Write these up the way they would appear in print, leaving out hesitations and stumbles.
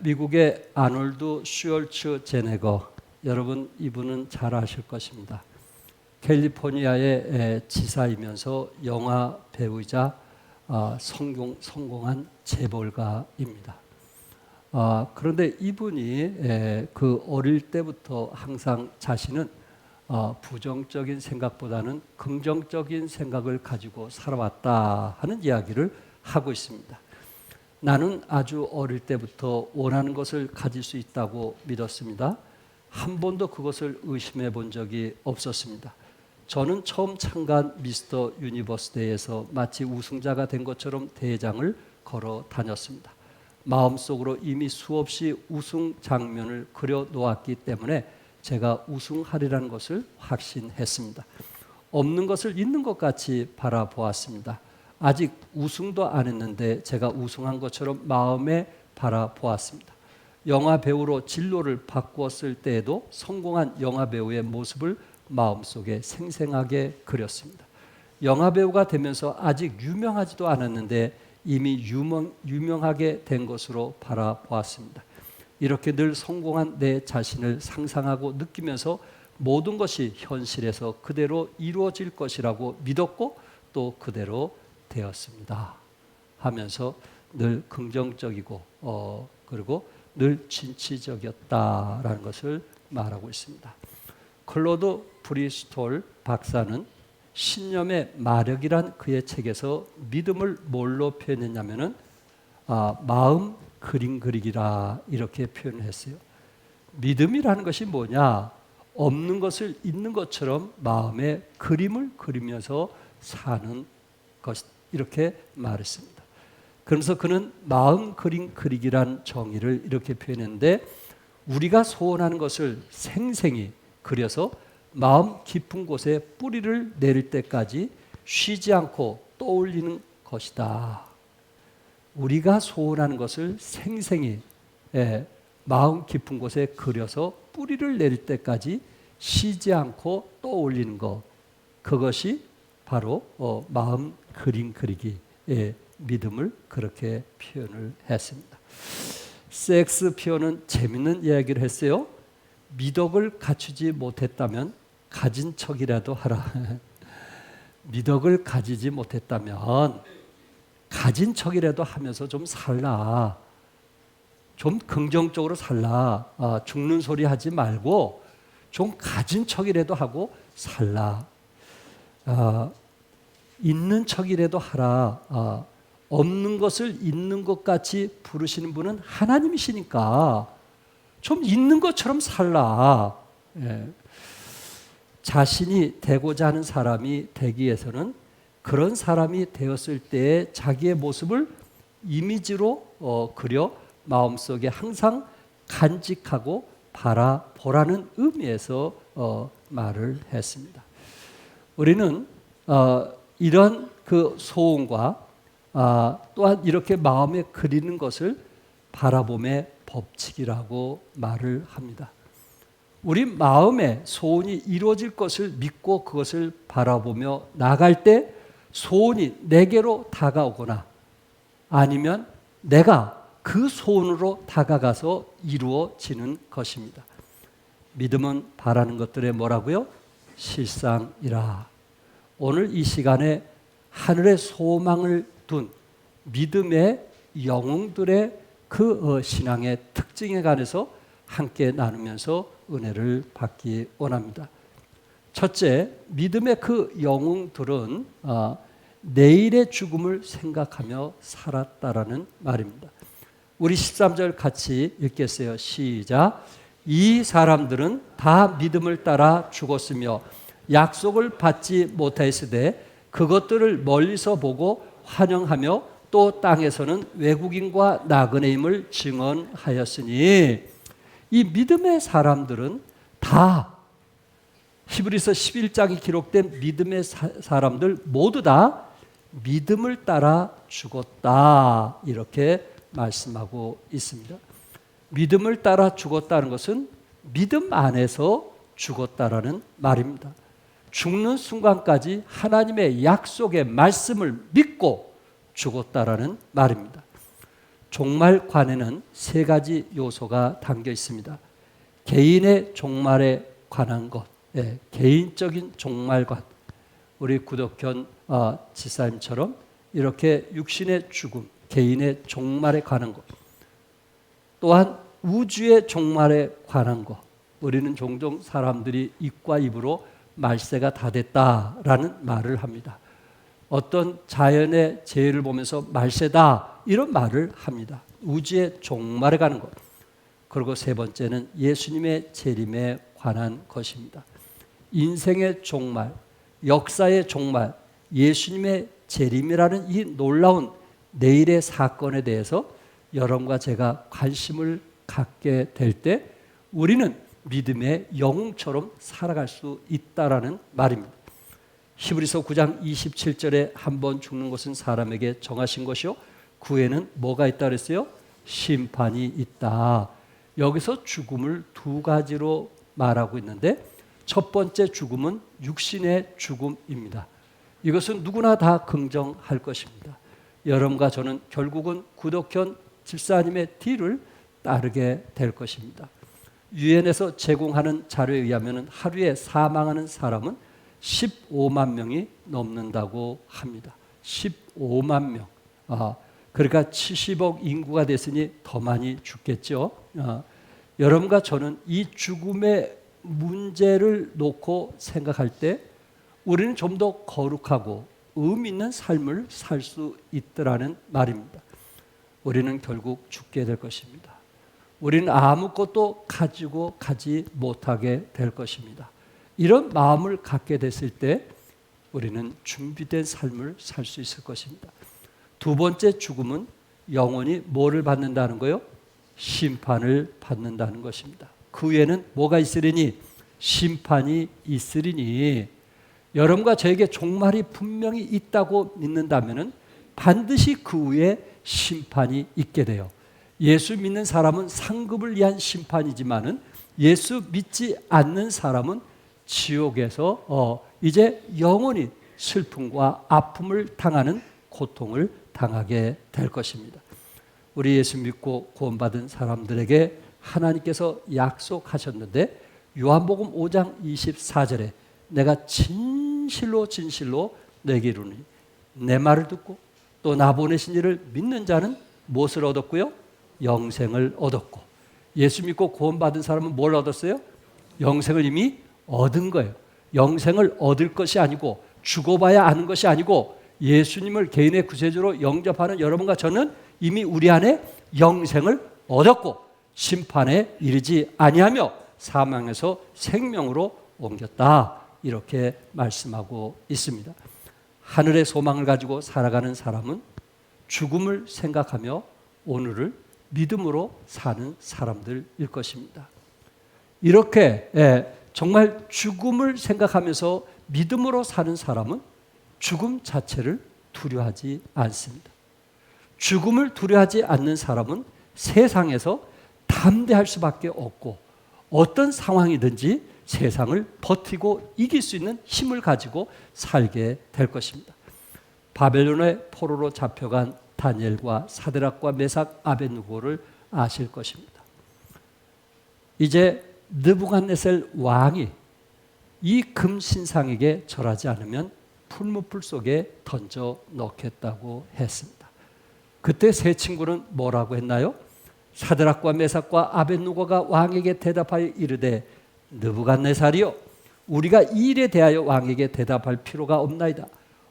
미국의 아놀드 슈얼츠제네거, 여러분 이분은 잘 아실 것입니다. 캘리포니아의 지사이면서 영화 배우이자 성공한 재벌가입니다. 그런데 이분이 그 어릴 때부터 항상 자신은 부정적인 생각보다는 긍정적인 생각을 가지고 살아왔다 하는 이야기를 하고 있습니다. 나는 아주 어릴 때부터 원하는 것을 가질 수 있다고 믿었습니다. 한 번도 그것을 의심해 본 적이 없었습니다. 저는 처음 참가한 미스터 유니버스 대회에서 마치 우승자가 된 것처럼 대회장을 걸어 다녔습니다. 마음속으로 이미 수없이 우승 장면을 그려 놓았기 때문에 제가 우승하리라는 것을 확신했습니다. 없는 것을 있는 것 같이 바라보았습니다. 아직 우승도 안 했는데 제가 우승한 것처럼 마음에 바라보았습니다. 영화 배우로 진로를 바꾸었을 때에도 성공한 영화 배우의 모습을 마음속에 생생하게 그렸습니다. 영화 배우가 되면서 아직 유명하지도 않았는데 이미 유명하게 된 것으로 바라보았습니다. 이렇게 늘 성공한 내 자신을 상상하고 느끼면서 모든 것이 현실에서 그대로 이루어질 것이라고 믿었고 또 그대로 되었습니다 하면서 늘 긍정적이고 그리고 늘 진취적이었다라는 것을 말하고 있습니다. 클로드 브리스톨 박사는 신념의 마력이란 그의 책에서 믿음을 뭘로 표현했냐면은 마음 그림 그리기라 이렇게 표현을 했어요. 믿음이라는 것이 뭐냐? 없는 것을 있는 것처럼 마음에 그림을 그리면서 사는 것, 이렇게 말했습니다. 그러면서 그는 마음 그림 그리기란 정의를 이렇게 표현했는데, 우리가 소원하는 것을 생생히 그려서 마음 깊은 곳에 뿌리를 내릴 때까지 쉬지 않고 떠올리는 것이다. 우리가 소원하는 것을 생생히 마음 깊은 곳에 그려서 뿌리를 내릴 때까지 쉬지 않고 떠올리는 것, 그것이 바로 마음 그림 그리기의 믿음을 그렇게 표현을 했습니다. 섹스피어는 재밌는 이야기를 했어요. 미덕을 갖추지 못했다면 가진 척이라도 하라. 미덕을 가지지 못했다면 가진 척이라도 하면서 좀 살라. 좀 긍정적으로 살라. 죽는 소리 하지 말고 좀 가진 척이라도 하고 살라. 있는 척이라도 하라. 없는 것을 있는 것 같이 부르시는 분은 하나님이시니까 좀 있는 것처럼 살라. 자신이 되고자 하는 사람이 되기 위해서는 그런 사람이 되었을 때 자기의 모습을 이미지로 그려 마음속에 항상 간직하고 바라보라는 의미에서 말을 했습니다. 우리는 이런 그 소원과 또한 이렇게 마음에 그리는 것을 바라봄의 법칙이라고 말을 합니다. 우리 마음에 소원이 이루어질 것을 믿고 그것을 바라보며 나갈 때 소원이 내게로 다가오거나 아니면 내가 그 소원으로 다가가서 이루어지는 것입니다. 믿음은 바라는 것들의 뭐라고요? 실상이라. 오늘 이 시간에 하늘에 소망을 둔 믿음의 영웅들의 그 신앙의 특징에 관해서 함께 나누면서 은혜를 받기 원합니다. 첫째, 믿음의 그 영웅들은 내일의 죽음을 생각하며 살았다라는 말입니다. 우리 13절 같이 읽겠어요. 시작. 이 사람들은 다 믿음을 따라 죽었으며 약속을 받지 못하였으되 그것들을 멀리서 보고 환영하며 또 땅에서는 외국인과 나그네임을 증언하였으니, 이 믿음의 사람들은 다 히브리서 11장에 기록된 믿음의 사람들 모두 다 믿음을 따라 죽었다 이렇게 말씀하고 있습니다. 믿음을 따라 죽었다는 것은 믿음 안에서 죽었다라는 말입니다. 죽는 순간까지 하나님의 약속의 말씀을 믿고 죽었다라는 말입니다. 종말관에는 세 가지 요소가 담겨 있습니다. 개인의 종말에 관한 것, 개인적인 종말관. 우리 구덕현 지사님처럼 이렇게 육신의 죽음, 개인의 종말에 관한 것. 또한 우주의 종말에 관한 것. 우리는 종종 사람들이 입과 입으로 말세가 다 됐다라는 말을 합니다. 어떤 자연의 재해를 보면서 말세다 이런 말을 합니다. 우주의 종말에 가는 것. 그리고 세 번째는 예수님의 재림에 관한 것입니다. 인생의 종말, 역사의 종말, 예수님의 재림이라는 이 놀라운 내일의 사건에 대해서 여러분과 제가 관심을 갖게 될 때 우리는 믿음의 영웅처럼 살아갈 수 있다라는 말입니다. 히브리서 9장 27절에 한 번 죽는 것은 사람에게 정하신 것이요 그 후에는 뭐가 있다 그랬어요? 심판이 있다. 여기서 죽음을 두 가지로 말하고 있는데 첫 번째 죽음은 육신의 죽음입니다. 이것은 누구나 다 긍정할 것입니다. 여러분과 저는 결국은 구덕현 집사님의 뒤를 따르게 될 것입니다. 유엔에서 제공하는 자료에 의하면 하루에 사망하는 사람은 15만 명이 넘는다고 합니다. 15만 명. 그러니까 70억 인구가 됐으니 더 많이 죽겠죠. 여러분과 저는 이 죽음의 문제를 놓고 생각할 때 우리는 좀 더 거룩하고 의미 있는 삶을 살 수 있더라는 말입니다. 우리는 결국 죽게 될 것입니다. 우리는 아무것도 가지고 가지 못하게 될 것입니다. 이런 마음을 갖게 됐을 때 우리는 준비된 삶을 살 수 있을 것입니다. 두 번째 죽음은 영원히 뭐를 받는다는 거요? 심판을 받는다는 것입니다. 그 후에는 뭐가 있으리니? 심판이 있으리니. 여러분과 저에게 종말이 분명히 있다고 믿는다면 반드시 그 후에 심판이 있게 돼요. 예수 믿는 사람은 상급을 위한 심판이지만은 예수 믿지 않는 사람은 지옥에서 이제 영원히 슬픔과 아픔을 당하는 고통을 당하게 될 것입니다. 우리 예수 믿고 구원받은 사람들에게 하나님께서 약속하셨는데 요한복음 5장 24절에 내가 진실로 진실로 내게 이르노니 내 말을 듣고 또 나 보내신 이를 믿는 자는 무엇을 얻었고요? 영생을 얻었고. 예수 믿고 구원받은 사람은 뭘 얻었어요? 영생을 이미 얻은 거예요. 영생을 얻을 것이 아니고 죽어봐야 아는 것이 아니고 예수님을 개인의 구세주로 영접하는 여러분과 저는 이미 우리 안에 영생을 얻었고 심판에 이르지 아니하며 사망에서 생명으로 옮겼다. 이렇게 말씀하고 있습니다. 하늘의 소망을 가지고 살아가는 사람은 죽음을 생각하며 오늘을 믿음으로 사는 사람들일 것입니다. 이렇게 정말 죽음을 생각하면서 믿음으로 사는 사람은 죽음 자체를 두려워하지 않습니다. 죽음을 두려워하지 않는 사람은 세상에서 담대할 수밖에 없고 어떤 상황이든지 세상을 버티고 이길 수 있는 힘을 가지고 살게 될 것입니다. 바벨론의 포로로 잡혀간 다니엘과 사드락과 메삭 아벳느고를 아실 것입니다. 이제 느부갓네살 왕이 이 금신상에게 절하지 않으면 풀무불 속에 던져 넣겠다고 했습니다. 그때 세 친구는 뭐라고 했나요? 사드락과 메삭과 아벳느고가 왕에게 대답하여 이르되 느부갓네살이여 우리가 이 일에 대하여 왕에게 대답할 필요가 없나이다.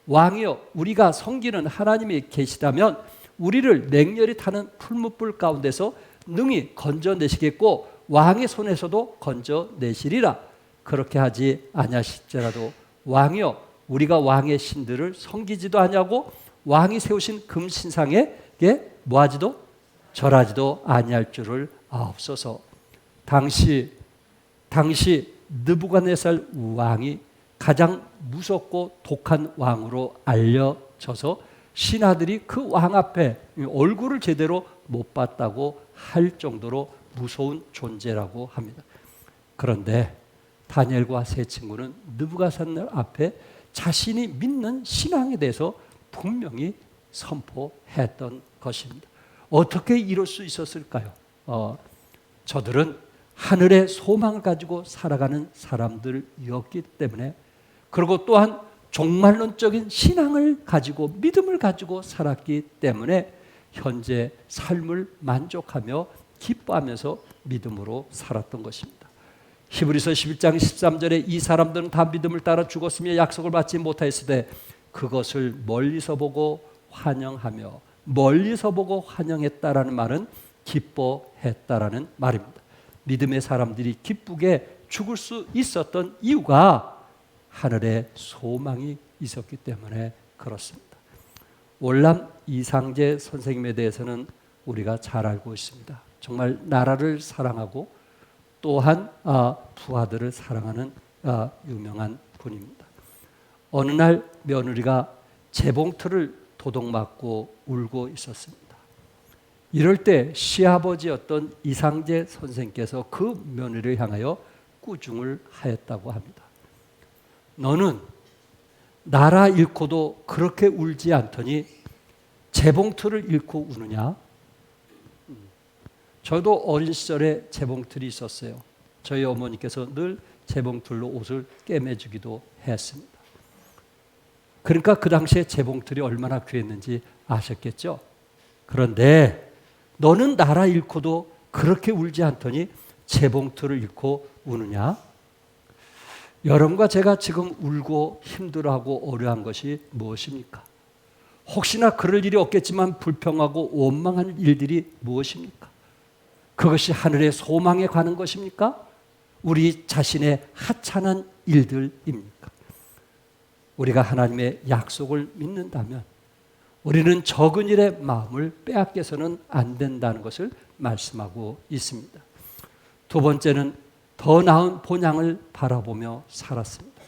왕이여 우리가 섬기는 하나님이 계시다면 우리를 맹렬히 타는 풀무불 가운데서 능히 건져내시겠고 왕의 손에서도 건져내시리라. 그렇게 하지 아니하실지라도 왕이여 우리가 왕의 신들을 섬기지도 아니하고 왕이 세우신 금신상에게 뭐하지도 절하지도 아니할 줄을 아옵소서. 당시 느부갓네살 왕이 가장 무섭고 독한 왕으로 알려져서 신하들이 그 왕 앞에 얼굴을 제대로 못 봤다고 할 정도로 무서운 존재라고 합니다. 그런데 다니엘과 세 친구는 느부갓네살 앞에 자신이 믿는 신앙에 대해서 분명히 선포했던 것입니다. 어떻게 이룰 수 있었을까요? 저들은 하늘의 소망을 가지고 살아가는 사람들이었기 때문에, 그리고 또한 종말론적인 신앙을 가지고 믿음을 가지고 살았기 때문에 현재 삶을 만족하며 기뻐하면서 믿음으로 살았던 것입니다. 히브리서 11장 13절에 이 사람들은 다 믿음을 따라 죽었으며 약속을 받지 못하였으되 그것을 멀리서 보고 환영하며, 멀리서 보고 환영했다라는 말은 기뻐했다라는 말입니다. 믿음의 사람들이 기쁘게 죽을 수 있었던 이유가 하늘에 소망이 있었기 때문에 그렇습니다. 월남 이상재 선생님에 대해서는 우리가 잘 알고 있습니다. 정말 나라를 사랑하고 또한 부하들을 사랑하는 유명한 분입니다. 어느 날 며느리가 재봉틀을 도둑맞고 울고 있었습니다. 이럴 때 시아버지였던 이상재 선생께서 그 며느리를 향하여 꾸중을 하였다고 합니다. 너는 나라 잃고도 그렇게 울지 않더니 재봉틀을 잃고 우느냐? 저도 어린 시절에 재봉틀이 있었어요. 저희 어머니께서 늘 재봉틀로 옷을 꿰매주기도 했습니다. 그러니까 그 당시에 재봉틀이 얼마나 귀했는지 아셨겠죠? 그런데 너는 나라 잃고도 그렇게 울지 않더니 재봉틀을 잃고 우느냐? 여러분과 제가 지금 울고 힘들어하고 어려운 것이 무엇입니까? 혹시나 그럴 일이 없겠지만 불평하고 원망하는 일들이 무엇입니까? 그것이 하늘의 소망에 관한 것입니까? 우리 자신의 하찮은 일들입니까? 우리가 하나님의 약속을 믿는다면 우리는 적은 일에 마음을 빼앗겨서는 안 된다는 것을 말씀하고 있습니다. 두 번째는 더 나은 본향을 바라보며 살았습니다.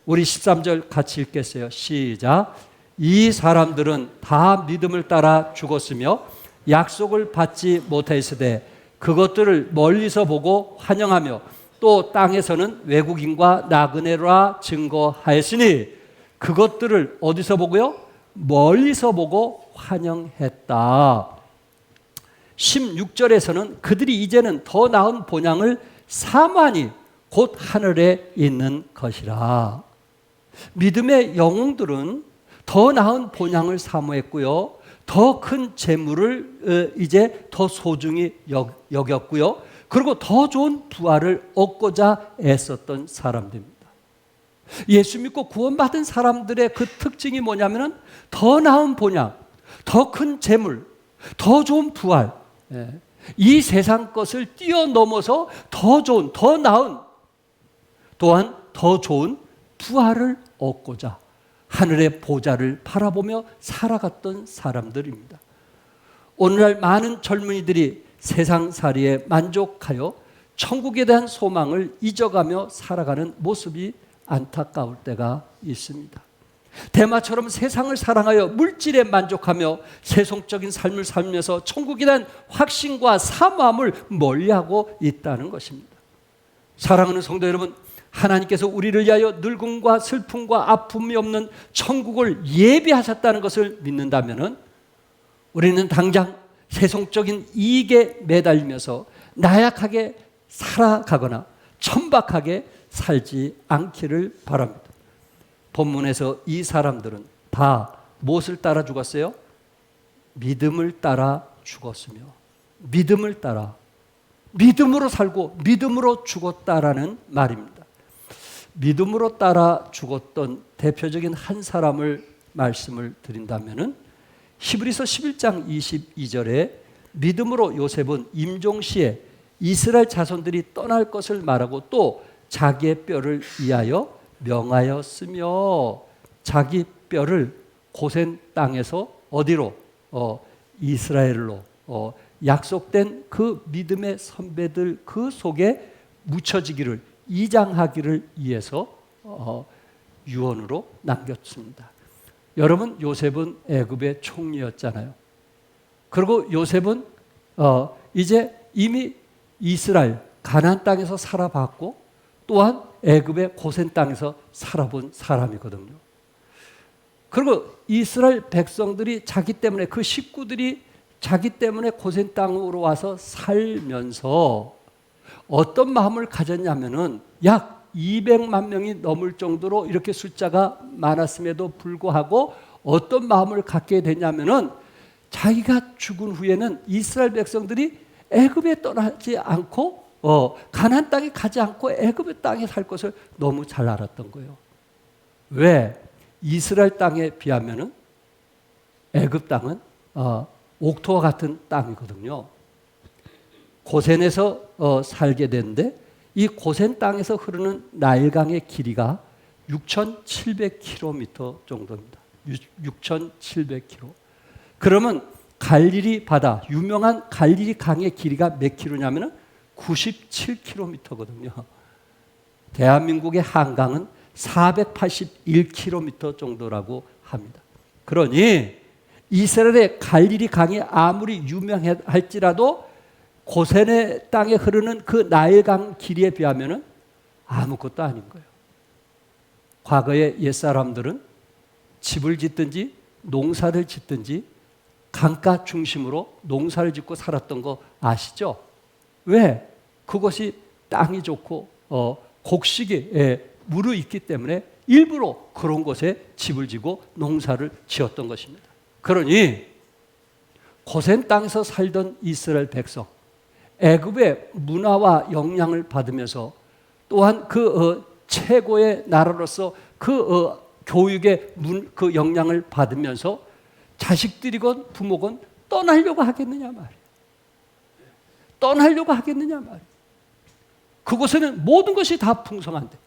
우리 13절 같이 읽겠어요. 시작. 이 사람들은 다 믿음을 따라 죽었으며 약속을 받지 못하였으되 그것들을 멀리서 보고 환영하며 또 땅에서는 외국인과 나그네라 증거하였으니 그것들을 어디서 보고요? 멀리서 보고 환영했다. 16절에서는 그들이 이제는 더 나은 본향을 사모하니 곧 하늘에 있는 것이라. 믿음의 영웅들은 더 나은 본향을 사모했고요, 더 큰 재물을 이제 더 소중히 여겼고요, 그리고 더 좋은 부활을 얻고자 애썼던 사람들입니다. 예수 믿고 구원받은 사람들의 그 특징이 뭐냐면은 더 나은 본향, 더 큰 재물, 더 좋은 부활, 이 세상 것을 뛰어넘어서 더 좋은, 더 나은, 또한 더 좋은 부활을 얻고자 하늘의 보좌를 바라보며 살아갔던 사람들입니다. 오늘날 많은 젊은이들이 세상살이에 만족하여 천국에 대한 소망을 잊어가며 살아가는 모습이 안타까울 때가 있습니다. 대마처럼 세상을 사랑하여 물질에 만족하며 세속적인 삶을 살면서 천국에 대한 확신과 사모함을 멀리하고 있다는 것입니다. 사랑하는 성도 여러분, 하나님께서 우리를 위하여 늙음과 슬픔과 아픔이 없는 천국을 예비하셨다는 것을 믿는다면 우리는 당장 세속적인 이익에 매달리면서 나약하게 살아가거나 천박하게 살지 않기를 바랍니다. 본문에서 이 사람들은 다 무엇을 따라 죽었어요? 믿음을 따라 죽었으며 믿음을 따라, 믿음으로 살고 믿음으로 죽었다라는 말입니다. 믿음으로 따라 죽었던 대표적인 한 사람을 말씀을 드린다면은 히브리서 11장 22절에 믿음으로 요셉은 임종시에 이스라엘 자손들이 떠날 것을 말하고 또 자기의 뼈를 위하여 명하였으며, 자기 뼈를 고센 땅에서 어디로? 이스라엘로, 약속된 그 믿음의 선배들 그 속에 묻혀지기를, 이장하기를 위해서 유언으로 남겼습니다. 여러분, 요셉은 애굽의 총리였잖아요. 그리고 요셉은 이제 이미 이스라엘 가나안 땅에서 살아봤고 또한 애굽의 고센 땅에서 살아본 사람이거든요. 그리고 이스라엘 백성들이 자기 때문에, 그 식구들이 자기 때문에 고센 땅으로 와서 살면서 어떤 마음을 가졌냐면은 약 200만 명이 넘을 정도로 이렇게 숫자가 많았음에도 불구하고 어떤 마음을 갖게 되냐면은 자기가 죽은 후에는 이스라엘 백성들이 애굽에 떠나지 않고 가나안 땅에 가지 않고 애굽의 땅에 살 것을 너무 잘 알았던 거예요. 왜? 이스라엘 땅에 비하면은 애굽 땅은 옥토와 같은 땅이거든요. 고센에서 살게 되는데 이 고센 땅에서 흐르는 나일강의 길이가 6,700km 정도입니다. 6,700km. 그러면 갈릴리 바다, 유명한 갈릴리 강의 길이가 몇 킬로냐면은 97km거든요. 대한민국의 한강은 481km 정도라고 합니다. 그러니 이스라엘의 갈릴리 강이 아무리 유명할지라도 고센의 땅에 흐르는 그 나일강 길이에 비하면 아무것도 아닌 거예요. 과거의 옛사람들은 집을 짓든지 농사를 짓든지 강가 중심으로 농사를 짓고 살았던 거 아시죠? 왜? 그것이 땅이 좋고 곡식이 무르익기 때문에 일부러 그런 곳에 집을 지고 농사를 지었던 것입니다. 그러니 고센 땅에서 살던 이스라엘 백성, 애굽의 문화와 영향을 받으면서 또한 그 최고의 나라로서 그 교육의 그 영향을 받으면서 자식들이건 부모건 떠나려고 하겠느냐 말이에요. 떠나려고 하겠느냐 말이에요. 그곳에는 모든 것이 다 풍성한데,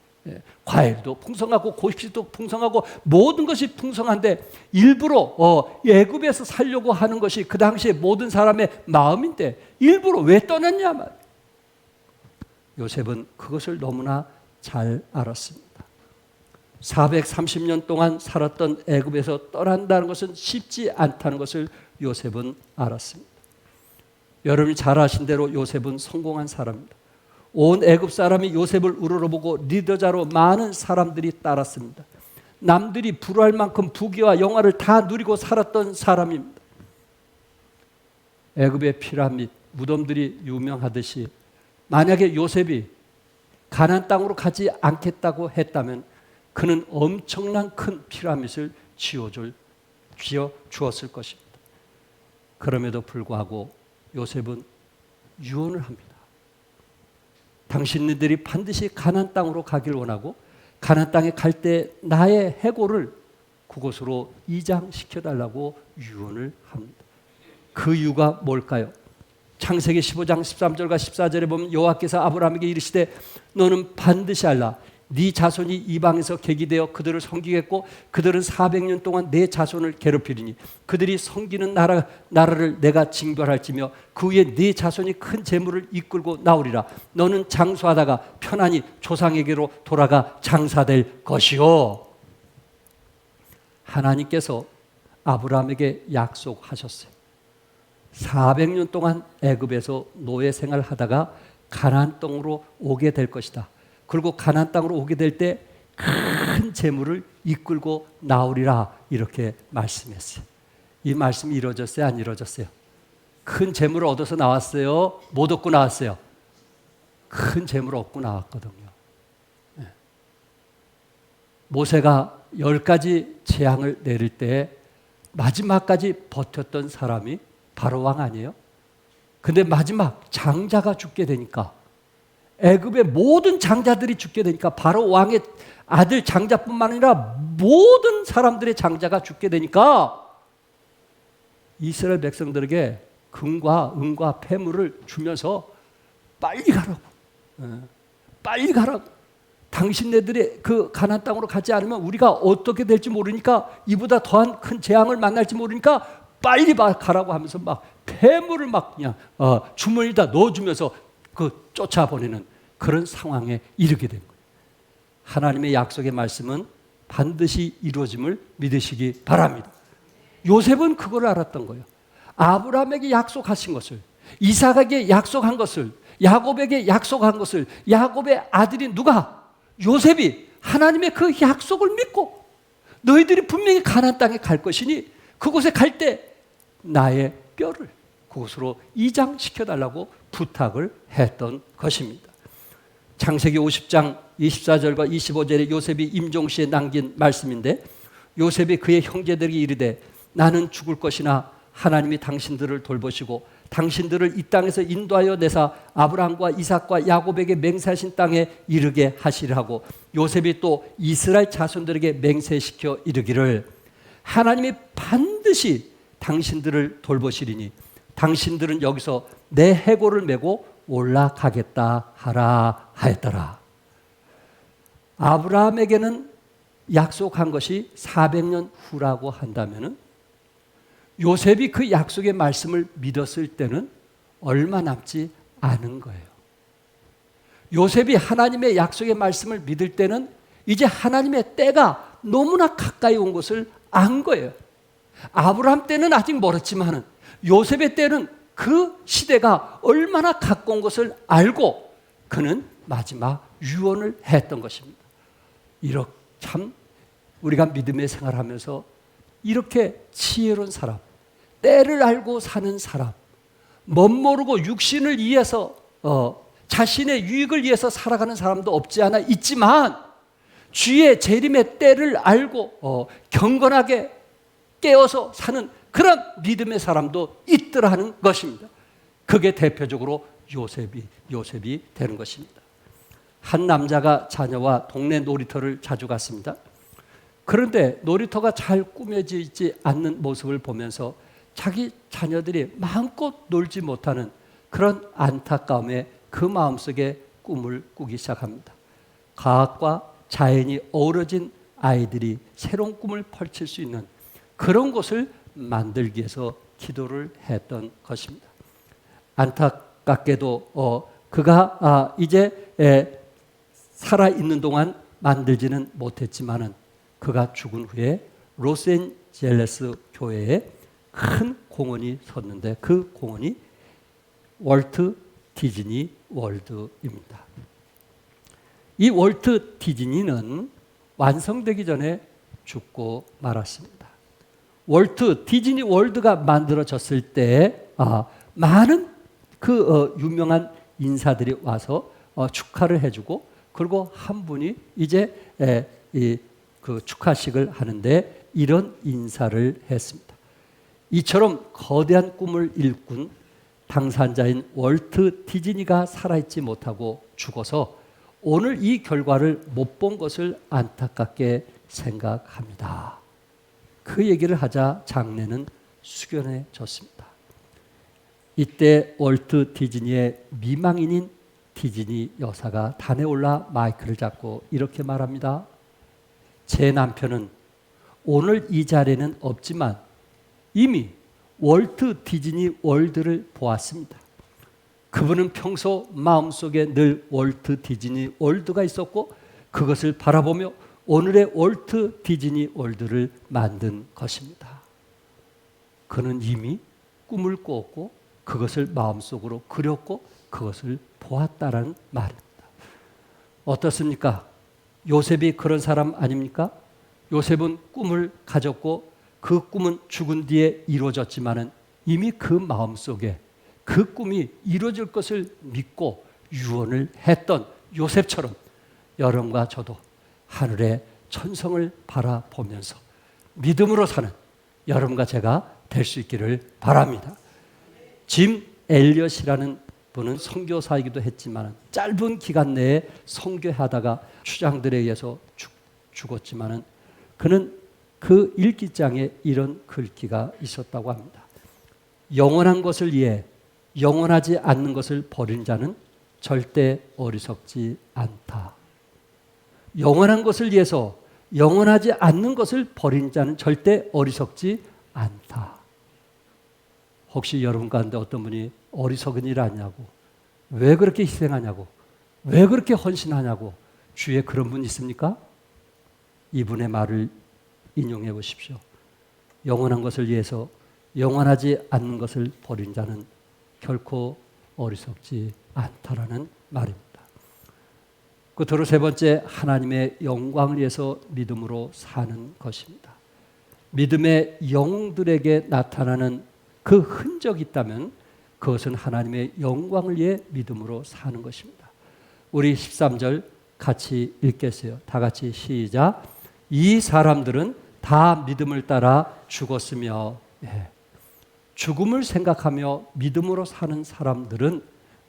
과일도 풍성하고 곡식도 풍성하고 모든 것이 풍성한데 일부러 애굽에서 살려고 하는 것이 그 당시에 모든 사람의 마음인데 일부러 왜 떠났냐 말이에요. 요셉은 그것을 너무나 잘 알았습니다. 430년 동안 살았던 애굽에서 떠난다는 것은 쉽지 않다는 것을 요셉은 알았습니다. 여러분이 잘 아신 대로 요셉은 성공한 사람입니다. 온 애굽 사람이 요셉을 우러러보고 리더자로 많은 사람들이 따랐습니다. 남들이 부러워할 만큼 부귀와 영화를 다 누리고 살았던 사람입니다. 애굽의 피라밋, 무덤들이 유명하듯이 만약에 요셉이 가나안 땅으로 가지 않겠다고 했다면 그는 엄청난 큰 피라밋을 지어 주었을 것입니다. 그럼에도 불구하고 요셉은 유언을 합니다. 당신들이 반드시 가나안 땅으로 가길 원하고 가나안 땅에 갈 때 나의 해골을 그곳으로 이장시켜달라고 유언을 합니다. 그 이유가 뭘까요? 창세기 15장 13절과 14절에 보면 여호와께서 아브라함에게 이르시되 너는 반드시 알라. 네 자손이 이방에서 객이되어 그들을 섬기겠고 그들은 400년 동안 내 자손을 괴롭히리니 그들이 섬기는 나라를 내가 징벌할지며 그 후에 네 자손이 큰 재물을 이끌고 나오리라. 너는 장수하다가 편안히 조상에게로 돌아가 장사될 것이요. 하나님께서 아브라함에게 약속하셨어요. 400년 동안 애굽에서 노예 생활하다가 가나안 땅으로 오게 될 것이다. 그리고 가나안 땅으로 오게 될 때 큰 재물을 이끌고 나오리라 이렇게 말씀했어요. 이 말씀이 이루어졌어요? 안 이루어졌어요? 큰 재물을 얻어서 나왔어요? 못 얻고 나왔어요? 큰 재물을 얻고 나왔거든요. 모세가 10가지 재앙을 내릴 때 마지막까지 버텼던 사람이 바로 왕 아니에요? 근데 마지막 장자가 죽게 되니까 애굽의 모든 장자들이 죽게 되니까 바로 왕의 아들 장자뿐만 아니라 모든 사람들의 장자가 죽게 되니까 이스라엘 백성들에게 금과 은과 폐물을 주면서 빨리 가라고, 빨리 가라고. 당신네들이 그 가나안 땅으로 가지 않으면 우리가 어떻게 될지 모르니까 이보다 더한 큰 재앙을 만날지 모르니까 빨리 가라고 하면서 막 폐물을 막 그냥 주머니에다 넣어주면서 그 쫓아보내는 그런 상황에 이르게 된 거예요. 하나님의 약속의 말씀은 반드시 이루어짐을 믿으시기 바랍니다. 요셉은 그걸 알았던 거예요. 아브라함에게 약속하신 것을, 이삭에게 약속한 것을, 야곱에게 약속한 것을, 야곱의 아들인 누가? 요셉이 하나님의 그 약속을 믿고 너희들이 분명히 가나안 땅에 갈 것이니 그곳에 갈 때 나의 뼈를, 그곳으로 이장시켜달라고 부탁을 했던 것입니다. 창세기 50장 24절과 25절에 요셉이 임종시에 남긴 말씀인데, 요셉이 그의 형제들에게 이르되 나는 죽을 것이나 하나님이 당신들을 돌보시고 당신들을 이 땅에서 인도하여 내사 아브라함과 이삭과 야곱에게 맹세하신 땅에 이르게 하시라고, 요셉이 또 이스라엘 자손들에게 맹세시켜 이르기를 하나님이 반드시 당신들을 돌보시리니 당신들은 여기서 내 해골을 메고 올라가겠다 하라 하였더라. 아브라함에게는 약속한 것이 400년 후라고 한다면 요셉이 그 약속의 말씀을 믿었을 때는 얼마 남지 않은 거예요. 요셉이 하나님의 약속의 말씀을 믿을 때는 이제 하나님의 때가 너무나 가까이 온 것을 안 거예요. 아브라함 때는 아직 멀었지만 요셉의 때는 그 시대가 얼마나 가까운 것을 알고 그는 마지막 유언을 했던 것입니다. 이렇게 참 우리가 믿음의 생활하면서 이렇게 지혜로운 사람, 때를 알고 사는 사람, 멋모르고 육신을 위해서 자신의 유익을 위해서 살아가는 사람도 없지 않아 있지만 주의 재림의 때를 알고 경건하게 깨어서 사는 그런 믿음의 사람도 있더라 하는 것입니다. 그게 대표적으로 요셉이 되는 것입니다. 한 남자가 자녀와 동네 놀이터를 자주 갔습니다. 그런데 놀이터가 잘 꾸며지지 않는 모습을 보면서 자기 자녀들이 마음껏 놀지 못하는 그런 안타까움에 그 마음속에 꿈을 꾸기 시작합니다. 과학과 자연이 어우러진 아이들이 새로운 꿈을 펼칠 수 있는 그런 곳을 만들기 위해서 기도를 했던 것입니다. 안타깝게도 그가 이제 살아있는 동안 만들지는 못했지만은 그가 죽은 후에 로스앤젤레스 교회에 큰 공원이 섰는데 그 공원이 월트 디즈니 월드입니다. 이 월트 디즈니는 완성되기 전에 죽고 말았습니다. 월트 디즈니 월드가 만들어졌을 때 많은 유명한 인사들이 와서 축하를 해주고, 그리고 한 분이 이제 그 축하식을 하는데 이런 인사를 했습니다. 이처럼 거대한 꿈을 일꾼 당사자인 월트 디즈니가 살아있지 못하고 죽어서 오늘 이 결과를 못 본 것을 안타깝게 생각합니다. 그 얘기를 하자 장례는 숙연해졌습니다. 이때 월트 디즈니의 미망인인 디즈니 여사가 단에 올라 마이크를 잡고 이렇게 말합니다. 제 남편은 오늘 이 자리에는 없지만 이미 월트 디즈니 월드를 보았습니다. 그분은 평소 마음속에 늘 월트 디즈니 월드가 있었고 그것을 바라보며 오늘의 월트 디즈니 월드를 만든 것입니다. 그는 이미 꿈을 꾸었고 그것을 마음속으로 그렸고 그것을 보았다라는 말입니다. 어떻습니까? 요셉이 그런 사람 아닙니까? 요셉은 꿈을 가졌고 그 꿈은 죽은 뒤에 이루어졌지만은 이미 그 마음속에 그 꿈이 이루어질 것을 믿고 유언을 했던 요셉처럼 여러분과 저도 하늘의 천성을 바라보면서 믿음으로 사는 여러분과 제가 될 수 있기를 바랍니다. 짐 엘리엇이라는 분은 선교사이기도 했지만 짧은 기간 내에 선교하다가 추장들에 의해서 죽었지만 그는 그 일기장에 이런 글귀가 있었다고 합니다. 영원한 것을 위해 영원하지 않는 것을 버린 자는 절대 어리석지 않다. 영원한 것을 위해서 영원하지 않는 것을 버린 자는 절대 어리석지 않다. 혹시 여러분 가운데 어떤 분이 어리석은 일 아니냐고, 왜 그렇게 희생하냐고, 왜 그렇게 헌신하냐고 주위에 그런 분 있습니까? 이분의 말을 인용해 보십시오. 영원한 것을 위해서 영원하지 않는 것을 버린 자는 결코 어리석지 않다라는 말입니다. 끝으로 세 번째, 하나님의 영광을 위해서 믿음으로 사는 것입니다. 믿음의 영웅들에게 나타나는 그 흔적이 있다면 그것은 하나님의 영광을 위해 믿음으로 사는 것입니다. 우리 13절 같이 읽겠어요. 다 같이 시작. 이 사람들은 다 믿음을 따라 죽었으며, 죽음을 생각하며 믿음으로 사는 사람들은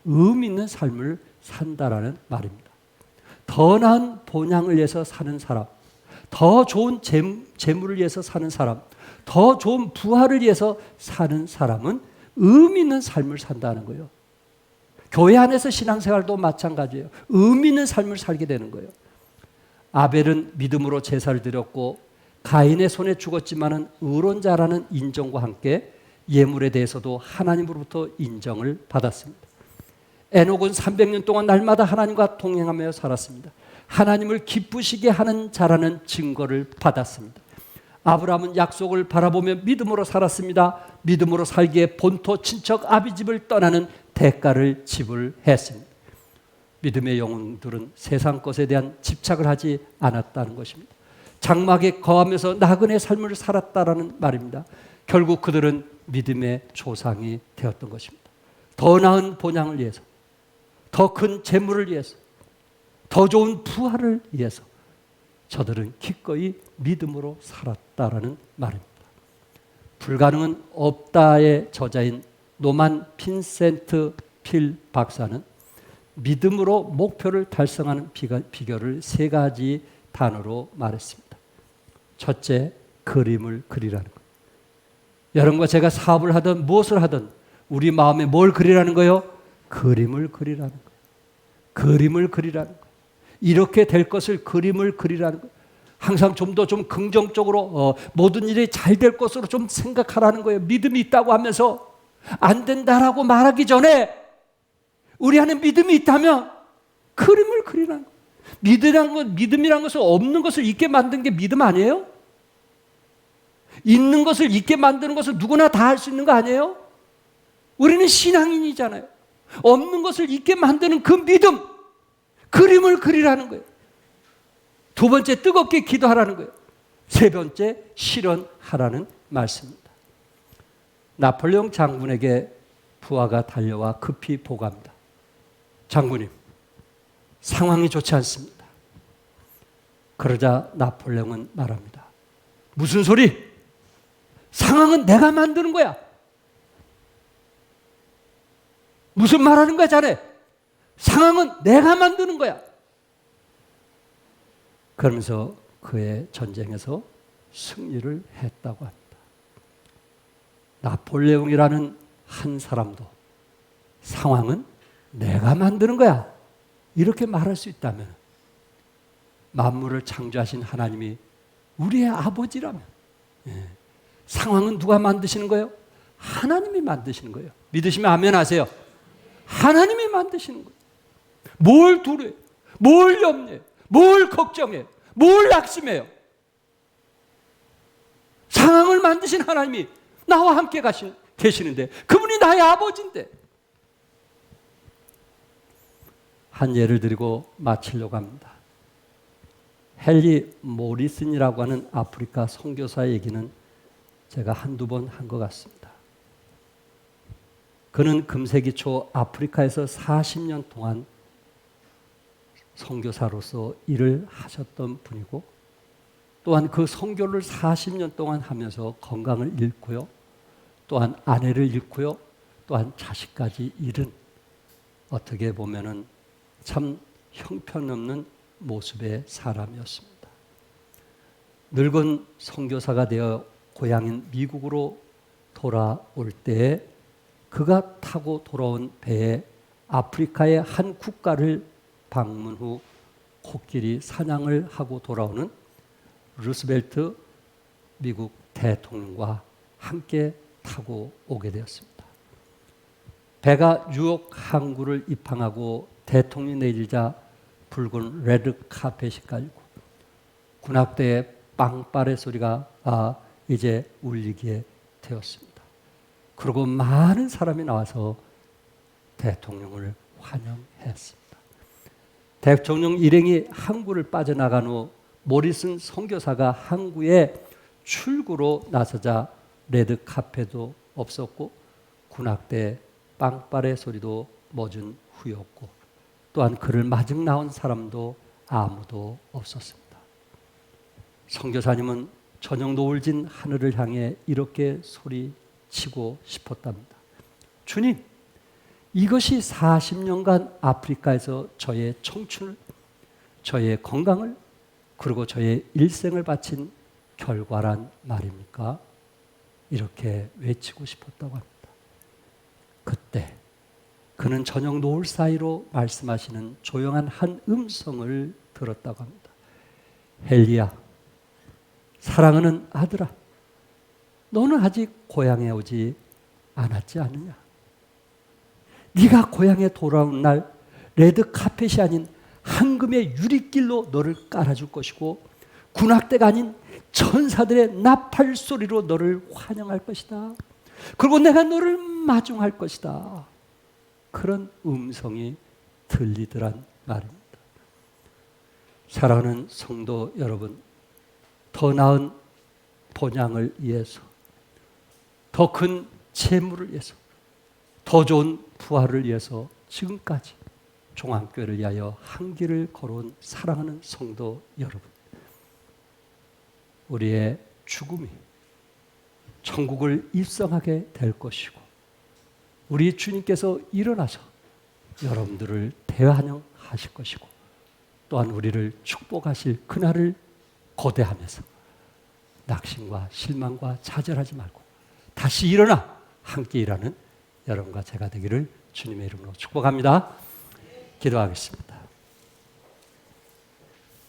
의미 있는 삶을 산다라는 말입니다. 더 나은 본향을 위해서 사는 사람, 더 좋은 재물을 위해서 사는 사람, 더 좋은 부활을 위해서 사는 사람은 의미 있는 삶을 산다는 거예요. 교회 안에서 신앙생활도 마찬가지예요. 의미 있는 삶을 살게 되는 거예요. 아벨은 믿음으로 제사를 드렸고 가인의 손에 죽었지만은 의론자라는 인정과 함께 예물에 대해서도 하나님으로부터 인정을 받았습니다. 에녹은 300년 동안 날마다 하나님과 동행하며 살았습니다. 하나님을 기쁘시게 하는 자라는 증거를 받았습니다. 아브라함은 약속을 바라보며 믿음으로 살았습니다. 믿음으로 살기에 본토 친척 아비집을 떠나는 대가를 지불했습니다. 믿음의 영웅들은 세상 것에 대한 집착을 하지 않았다는 것입니다. 장막에 거하면서 나그네 삶을 살았다라는 말입니다. 결국 그들은 믿음의 조상이 되었던 것입니다. 더 나은 본향을 위해서, 더 큰 재물을 위해서, 더 좋은 부활을 위해서 저들은 기꺼이 믿음으로 살았다라는 말입니다. 불가능은 없다의 저자인 노만 빈센트 필 박사는 믿음으로 목표를 달성하는 비결을 세 가지 단어로 말했습니다. 첫째, 그림을 그리라는 것. 여러분과 제가 사업을 하든 무엇을 하든 우리 마음에 뭘 그리라는 거예요? 그림을 그리라는 거예요. 그림을 그리라는 거예요. 이렇게 될 것을 그림을 그리라는 거예요. 항상 좀 더 좀 긍정적으로 모든 일이 잘 될 것으로 좀 생각하라는 거예요. 믿음이 있다고 하면서 안 된다라고 말하기 전에 우리 안에 믿음이 있다면 그림을 그리라는 거예요. 믿음이란 것은 없는 것을 있게 만든 게 믿음 아니에요? 있는 것을 있게 만드는 것은 누구나 다 할 수 있는 거 아니에요? 우리는 신앙인이잖아요. 없는 것을 있게 만드는 그 믿음, 그림을 그리라는 거예요. 두 번째, 뜨겁게 기도하라는 거예요. 세 번째, 실현하라는 말씀입니다. 나폴레옹 장군에게 부하가 달려와 급히 보고합니다. 장군님, 상황이 좋지 않습니다. 그러자 나폴레옹은 말합니다. 무슨 소리? 상황은 내가 만드는 거야. 무슨 말하는 거야, 자네? 상황은 내가 만드는 거야. 그러면서 그의 전쟁에서 승리를 했다고 합니다. 나폴레옹이라는 한 사람도 상황은 내가 만드는 거야, 이렇게 말할 수 있다면 만물을 창조하신 하나님이 우리의 아버지라면, 상황은 누가 만드시는 거예요? 하나님이 만드시는 거예요. 믿으시면 아멘 하세요. 하나님이 만드시는 거예요. 뭘 두려워해요? 뭘 염려해요? 뭘 걱정해요? 뭘 낙심해요? 상황을 만드신 하나님이 나와 함께 계시는데, 그분이 나의 아버지인데. 한 예를 드리고 마치려고 합니다. 헨리 모리슨이라고 하는 아프리카 선교사 얘기는 제가 한두 번 한 것 같습니다. 그는 금세기 초 아프리카에서 40년 동안 선교사로서 일을 하셨던 분이고, 또한 그 선교를 40년 동안 하면서 건강을 잃고요, 또한 아내를 잃고요, 또한 자식까지 잃은, 어떻게 보면은 참 형편없는 모습의 사람이었습니다. 늙은 선교사가 되어 고향인 미국으로 돌아올 때에 그가 타고 돌아온 배에 아프리카의 한 국가를 방문 후 코끼리 사냥을 하고 돌아오는 루스벨트 미국 대통령과 함께 타고 오게 되었습니다. 배가 뉴욕 항구를 입항하고 대통령이 내리자 붉은 레드 카펫이 깔리고 군악대의 빵빠레 소리가 이제 울리게 되었습니다. 그리고 많은 사람이 나와서 대통령을 환영했습니다. 대통령 일행이 항구를 빠져나간 후 모리슨 선교사가 항구에 출구로 나서자 레드 카펫도 없었고 군악대 빵빠레 소리도 멎은 후였고 또한 그를 마중 나온 사람도 아무도 없었습니다. 선교사님은 저녁 노을진 하늘을 향해 이렇게 소리치고 싶었답니다. 주님, 이것이 40년간 아프리카에서 저의 청춘을, 저의 건강을, 그리고 저의 일생을 바친 결과란 말입니까? 이렇게 외치고 싶었다고 합니다. 그때 그는 저녁 노을 사이로 말씀하시는 조용한 한 음성을 들었다고 합니다. 헨리야, 사랑하는 아들아, 너는 아직 고향에 오지 않았지 않느냐? 네가 고향에 돌아온 날 레드 카펫이 아닌 황금의 유리길로 너를 깔아줄 것이고 군악대가 아닌 천사들의 나팔 소리로 너를 환영할 것이다. 그리고 내가 너를 마중할 것이다. 그런 음성이 들리더란 말입니다. 사랑하는 성도 여러분, 더 나은 본향을 위해서, 더 큰 재물을 위해서, 더 좋은 부활을 위해서 지금까지 종안교회를 위하여 한 길을 걸어온 사랑하는 성도 여러분, 우리의 죽음이 천국을 입성하게 될 것이고 우리 주님께서 일어나서 여러분들을 대환영하실 것이고 또한 우리를 축복하실 그날을 고대하면서 낙심과 실망과 좌절하지 말고 다시 일어나 함께 일하는 여러분과 제가 되기를 주님의 이름으로 축복합니다. 기도하겠습니다.